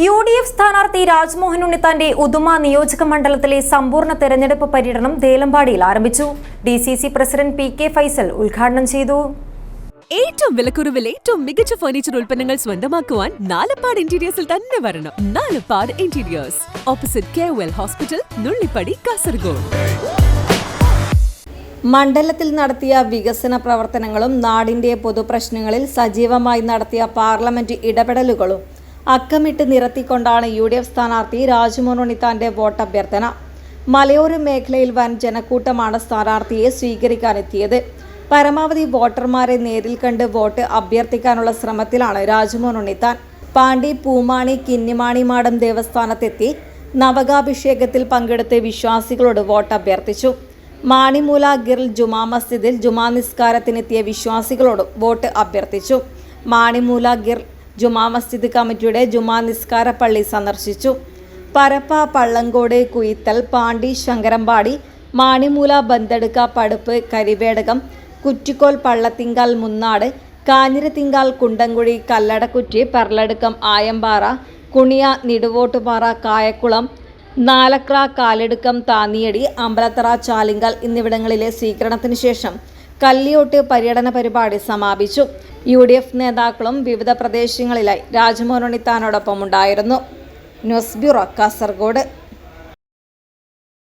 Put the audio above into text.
UDF സ്ഥാനാർത്ഥി രാജ്മോഹൻ ഉണ്ണിത്താന്റെ ഉദുമ നിയോജക മണ്ഡലത്തിലെ സമ്പൂർണ്ണ തെരഞ്ഞെടുപ്പ് പര്യടനം ദേലമ്പാടിയിൽ ആരംഭിച്ചു. DCC പ്രസിഡന്റ് PK ഫൈസൽ ഉദ്ഘാടനം ചെയ്തു. ഏറ്റവും വിലക്കുറവിൽ ഏറ്റവും മികച്ച ഫർണിച്ചർ ഉൽപ്പന്നങ്ങൾ സ്വന്തമാക്കുവാൻ നാലപ്പാട് ഇന്റീരിയേഴ്സിൽ തന്നെ വരണം. Nalappad interiors, opposite KOL hospital, Nullippady, Kasaragod. മണ്ഡലത്തിൽ നടത്തിയ വികസന പ്രവർത്തനങ്ങളും നാടിന്റെ പൊതുപ്രശ്നങ്ങളിൽ സജീവമായി നടത്തിയ പാർലമെന്റ് ഇടപെടലുകളും അക്കമിട്ട് നിരത്തിക്കൊണ്ടാണ് UDF സ്ഥാനാർത്ഥി രാജ്മോഹൻ ഉണ്ണിത്താന്റെ വോട്ടഭ്യർത്ഥന. മലയോര മേഖലയിൽ വൻ ജനക്കൂട്ടമാണ് സ്ഥാനാർത്ഥിയെ സ്വീകരിക്കാനെത്തിയത്. പരമാവധി വോട്ടർമാരെ നേരിൽ കണ്ട് വോട്ട് അഭ്യർത്ഥിക്കാനുള്ള ശ്രമത്തിലാണ് രാജ്മോഹൻ ഉണ്ണിത്താൻ. പാണ്ടി പൂമാണി കിന്നിമാണി മാടം ദേവസ്ഥാനത്തെത്തി നവകാഭിഷേകത്തിൽ പങ്കെടുത്ത് വിശ്വാസികളോട് വോട്ട് അഭ്യർത്ഥിച്ചു. മാണിമൂല ഗിർൽ ജുമാ മസ്ജിദിൽ ജുമാ നിസ്കാരത്തിനെത്തിയ വിശ്വാസികളോട് വോട്ട് അഭ്യർത്ഥിച്ചു. മാണിമൂല ഗിർൽ ജുമാ മസ്ജിദ് കമ്മിറ്റിയുടെ ജുമാ നിസ്കാര പള്ളി സന്ദർശിച്ചു. പരപ്പ, പള്ളങ്കോട്, കുയിത്തൽ, പാണ്ടി, ശങ്കരമ്പാടി, മാണിമൂല, ബന്തടുക്ക, പടുപ്പ്, കരിവേടകം, കുറ്റിക്കോൽ, പള്ളത്തിങ്കാൽ, മുന്നാട്, കാഞ്ഞിരത്തിങ്കാൽ, കുണ്ടംകുഴി, കല്ലടക്കുറ്റി, പെർലടുക്കം, ആയമ്പാറ, കുണിയ, നിടുവോട്ടുപാറ, കായക്കുളം, നാലക്ര, കാലെടുക്കം, താന്നിയടി, അമ്പലത്തറ, ചാലിങ്കൽ എന്നിവിടങ്ങളിലെ സ്വീകരണത്തിന് ശേഷം കല്ലിയോട്ട് പര്യടന പരിപാടി സമാപിച്ചു. UDF നേതാക്കളും വിവിധ പ്രദേശങ്ങളിലായി രാജ്മോഹൻ ഉണ്ണിത്താനോടൊപ്പം ഉണ്ടായിരുന്നു. News bureau, Kasaragod.